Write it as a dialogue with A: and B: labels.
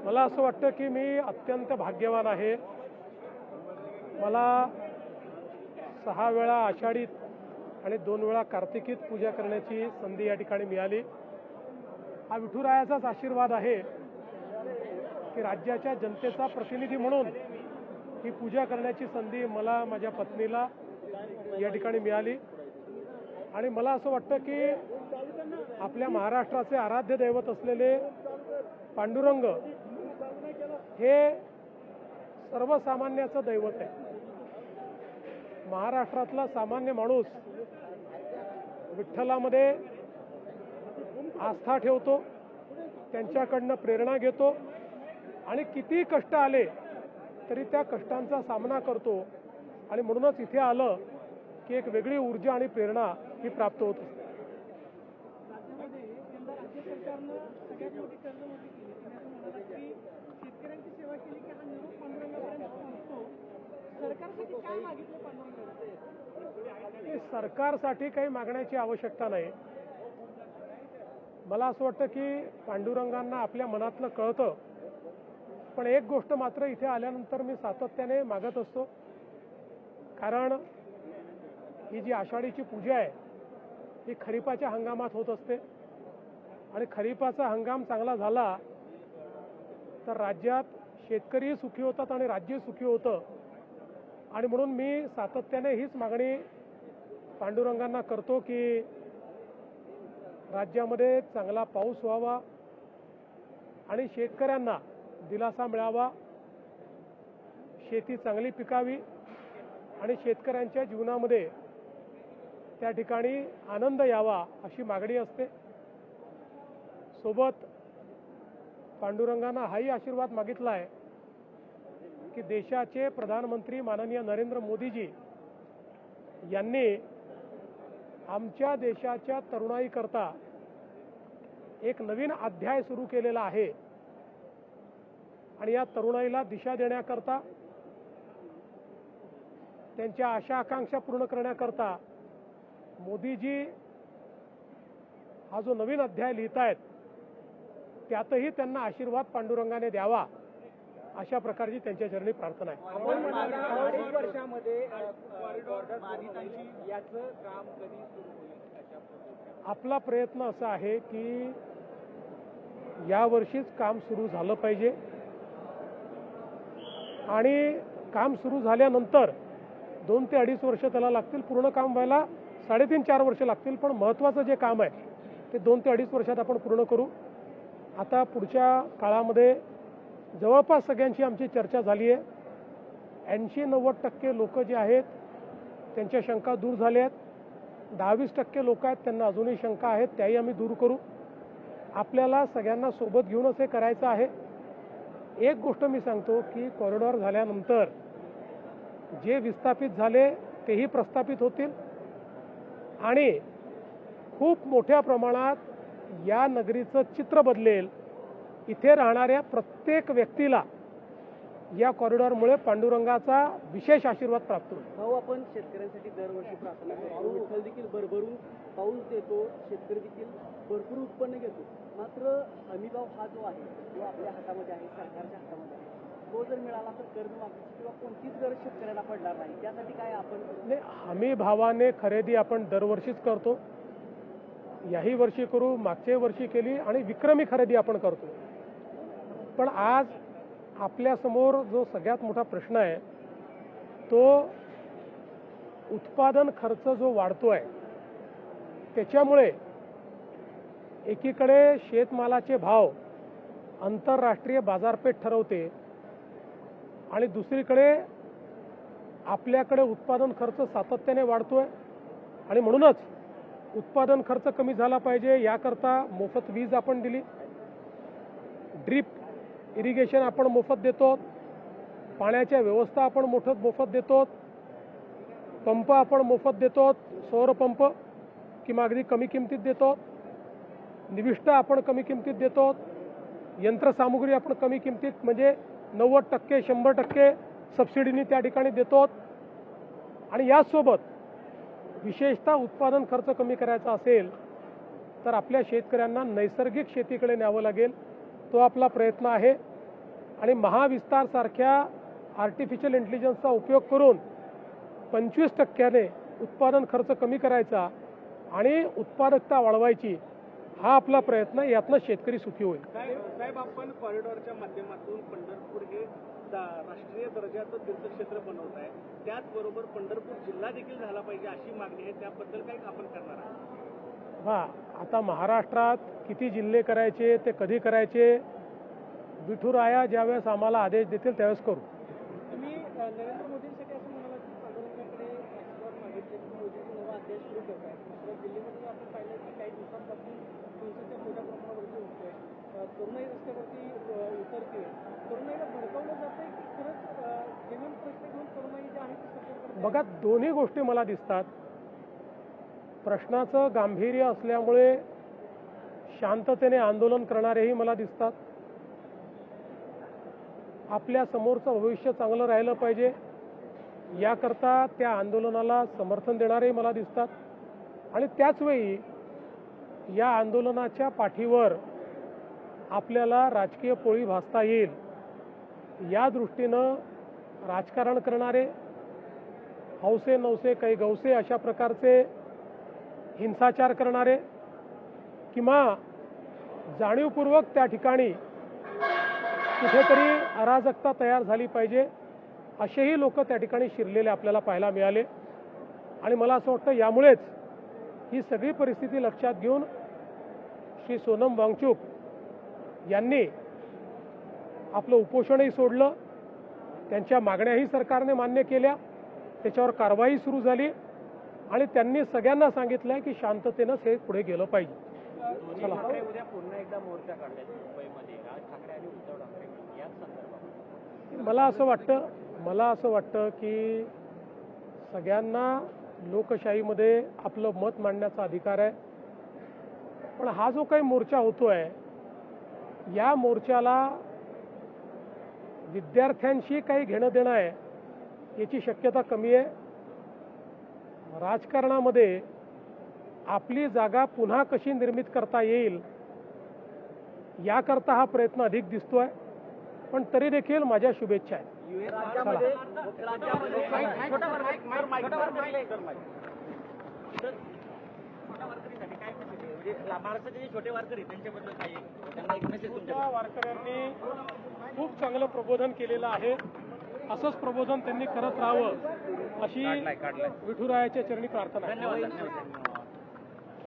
A: मला असं वाटतं की मी अत्यंत भाग्यवान आहे। मला 6 वेळा आषाढीत आणि 2 वेळा कार्तिकीत पूजा करण्याची संधी या ठिकाणी मिळाली। हा विठुरायाचाच आशीर्वाद आहे की राज्याच्या जनतेचा प्रतिनिधी म्हणून ही पूजा करण्याची संधी मला, माझ्या पत्नीला या ठिकाणी मिळाली। आणि मला असं वाटतं की आपल्या महाराष्ट्राचे आराध्य दैवत असलेले पांडुरंग हे सर्वसामान्याचं दैवत आहे। महाराष्ट्रातला सामान्य माणूस विठ्ठलामध्ये आस्था ठेवतो, त्यांच्याकडनं प्रेरणा घेतो आणि किती कष्ट आले तरी त्या कष्टांचा सामना करतो। आणि म्हणूनच इथे आलं की एक वेगळी ऊर्जा आणि प्रेरणा ही प्राप्त होत असते। सरकारसाठी काही मागण्याची आवश्यकता नाही। मला असं वाटतं की पांडुरंगांना आपल्या मनातलं कळतं, पण एक गोष्ट मात्र इथे आल्यानंतर मी सातत्याने मागत असतो, कारण ही जी आषाढीची पूजा आहे ही खरीपाच्या हंगामात होत असते आणि खरीपाचा हंगाम चांगला झाला तर राज्यात शेतकरी सुखी होतात आणि राज्य सुखी होतं। आणि म्हणून मी सातत्याने हीच मागणी पांडुरंगांना करतो की राज्यामध्ये चांगला पाऊस व्हावा आणि शेतकऱ्यांना दिलासा मिळावा, शेती चांगली पिकावी आणि शेतकऱ्यांच्या जीवनामध्ये त्या ठिकाणी आनंद यावा अशी मागणी असते। सोबत पांडुरंगांना हाही आशीर्वाद मागितला आहे की देशाचे प्रधानमंत्री माननीय नरेंद्र मोदीजी यांनी आमच्या देशाच्या तरुणाईकरता एक नवीन अध्याय सुरू केलेला आहे आणि या तरुणाईला दिशा देण्याकरता, त्यांच्या आशा आकांक्षा पूर्ण करण्याकरता मोदीजी हा जो नवीन अध्याय लिहितायत त्यातही त्यांना आशीर्वाद पांडुरंगाने द्यावा अशा प्रकारची त्यांच्या चरणी प्रार्थना आहे। आपला प्रयत्न असा आहे की यावर्षीच काम सुरू झालं पाहिजे आणि काम सुरू झाल्यानंतर 2 ते 2.5 वर्ष त्याला लागतील, पूर्ण काम व्हायला 3.5-4 वर्ष लागतील, पण महत्त्वाचं जे काम आहे ते 2 ते 2.5 वर्षात आपण पूर्ण करू। आता पुढच्या काळामध्ये जवळपास सगळ्यांची आमची चर्चा झाली आहे। 80-90% लोक जे आहेत त्यांच्या शंका दूर झाल्या आहेत। 10-20% लोक आहेत त्यांना अजूनही शंका आहेत, त्याही आम्ही दूर करू। आपल्याला सगळ्यांना सोबत घेऊनच हे करायचं आहे। एक गोष्ट मी सांगतो की कॉरिडॉर झाल्यानंतर जे विस्थापित झाले तेही प्रस्थापित होतील आणि खूप मोठ्या प्रमाणात या नगरीचं चित्र बदलेल। इथे राहणाऱ्या प्रत्येक व्यक्तीला या कॉरिडॉरमुळे पांडुरंगाचा विशेष आशीर्वाद प्राप्त होईल।
B: भाऊ, आपण शेतकऱ्यांसाठी दरवर्षी प्रार्थना करतो, विठ्ठल देखील भरभरून पाऊस देतो, शेतकरी देखील भरपूर उत्पन्न घेतो, मात्र हमीभाव हा जो आहे तो आपल्या हातामध्ये आहे, सरकारच्या हातामध्ये आहे। तो जर मिळाला तर कर्जमाफीची किंवा कोणतीच गरज शेतकऱ्याला पडणार नाही, त्यासाठी काय आपण
A: हमी भावाने खरेदी आपण दरवर्षीच करतो, याही वर्षी करू, मागच्या वर्षी केली आणि विक्रमी खरेदी आपण करतो। पण आज आपल्यासमोर जो सगळ्यात मोठा प्रश्न आहे तो उत्पादन खर्च जो वाढतोय त्याच्यामुळे एकीकडे शेतमालाचे भाव आंतरराष्ट्रीय बाजारपेठ ठरवते आणि दुसरीकडे आपल्याकडे उत्पादन खर्च सातत्याने वाढतोय आणि म्हणूनच उत्पादन खर्च कमी झाला पाहिजे याकरता मोफत वीज आपण दिली, ड्रीप इरिगेशन आपण मोफत देतो, पाण्याच्या व्यवस्था आपण मोफत देतो, पंप आपण मोफत देतो, सौर पंप किंवा अगदी कमी किमतीत देतो, निविष्ठ आपण कमी किमतीत देतो, यंत्रसामुग्री आपण कमी किमतीत म्हणजे 90% 100% सबसिडीनी त्या ठिकाणी देतो। आणि यासोबत विशेषतः उत्पादन खर्च कमी करायचा असेल तर आपल्या शेतकऱ्यांना नैसर्गिक शेतीकडे न्यावं लागेल. तो आपला प्रयत्न आहे आणि महाविस्तारसारख्या आर्टिफिशियल इंटेलिजन्सचा उपयोग करून 25% उत्पादन खर्च कमी करायचा आणि उत्पादकता वाढवायची, हा आपला प्रयत्न आहे. यातनं शेतकरी सुखी होईल.
B: साहेब, आपण कॉरिडॉरच्या माध्यमातून पंढरपूर हे राष्ट्रीय दर्जाचं तीर्थक्षेत्र बनवत आहे. त्याचबरोबर पंढरपूर जिल्हा देखील झाला पाहिजे अशी मागणी आहे. त्याबद्दल काय आपण करणार आहात?
A: आता महाराष्ट्रात किती जिल्हे करायचे, ते कधी करायचे, विठुराया ज्यावेळेस आम्हाला आदेश देतील त्यावेळेस करू.
B: तुम्ही नरेंद्र मोदींसाठी असं म्हणाला की पांडुरंगाकडे राजकारण मागितले की मोदींचा नवा अध्याय सुरू करत आहे. दुसरं दिल्लीमध्ये आपण पाहिलं की काही दिवसांपासून हिंसेच्या मोठ्या प्रमाणावरती होतोय. तरुणाई रस्त्यावरती उतरते. तरुणाईला भडकवलं जातंय की खरंच जेव्हा प्रश्न घेऊन तरुणाई जी आहे ती सरकारकडे?
A: बघा, दोन्ही गोष्टी मला दिसतात. प्रश्नाचं गांभीर्य असल्यामुळे शांततेने आंदोलन करणारेही मला दिसतात. आपल्या समोरचं भविष्य चांगलं राहिलं पाहिजे याकरता त्या आंदोलनाला समर्थन देणारेही मला दिसतात. आणि त्याचवेळी या आंदोलनाच्या पाठीवर आपल्याला राजकीय पोळी भासता येईल या दृष्टीनं राजकारण करणारे, हौसे नवसे काही गवसे अशा प्रकारचे हिंसाचार करणारे किंवा जाणीवपूर्वक त्या ठिकाणी कुठेतरी अराजकता तयार झाली पाहिजे असेही लोक त्या ठिकाणी शिरलेले आपल्याला पाहायला मिळाले. आणि मला असं वाटतं यामुळेच ही सगळी परिस्थिती लक्षात घेऊन श्री सोनम वांगचुक यांनी आपलं उपोषणही सोडलं. त्यांच्या मागण्याही सरकारने मान्य केल्या. त्याच्यावर कारवाई सुरू झाली आणि त्यांनी सगळ्यांना सांगितलं की शांततेनंच हे पुढे गेलं पाहिजे. चला,
B: उद्या पुन्हा एकदा मोर्चा काढण्यात मुंबईमध्ये राज ठाकरे आणि उद्धव ठाकरे याच संदर्भात
A: मला असं वाटतं की सगळ्यांना लोकशाहीमध्ये आपलं मत मांडण्याचा अधिकार आहे. पण हा जो काही मोर्चा होतोय या मोर्चाला विद्यार्थ्यांशी काही घेणं देणं आहे याची शक्यता कमी आहे. राजकारणामध्ये आपली जागा पुन्हा कशी निर्मित करता येईल याकरता हा प्रयत्न अधिक दिसतोय. पण तरी देखील माझ्या शुभेच्छा आहेत. वारकऱ्यांनी खूप चांगलं प्रबोधन केलेलं आहे. असंच प्रबोधन त्यांनी करत राहावं अशी विठुरायाच्या चरणी प्रार्थना आहे.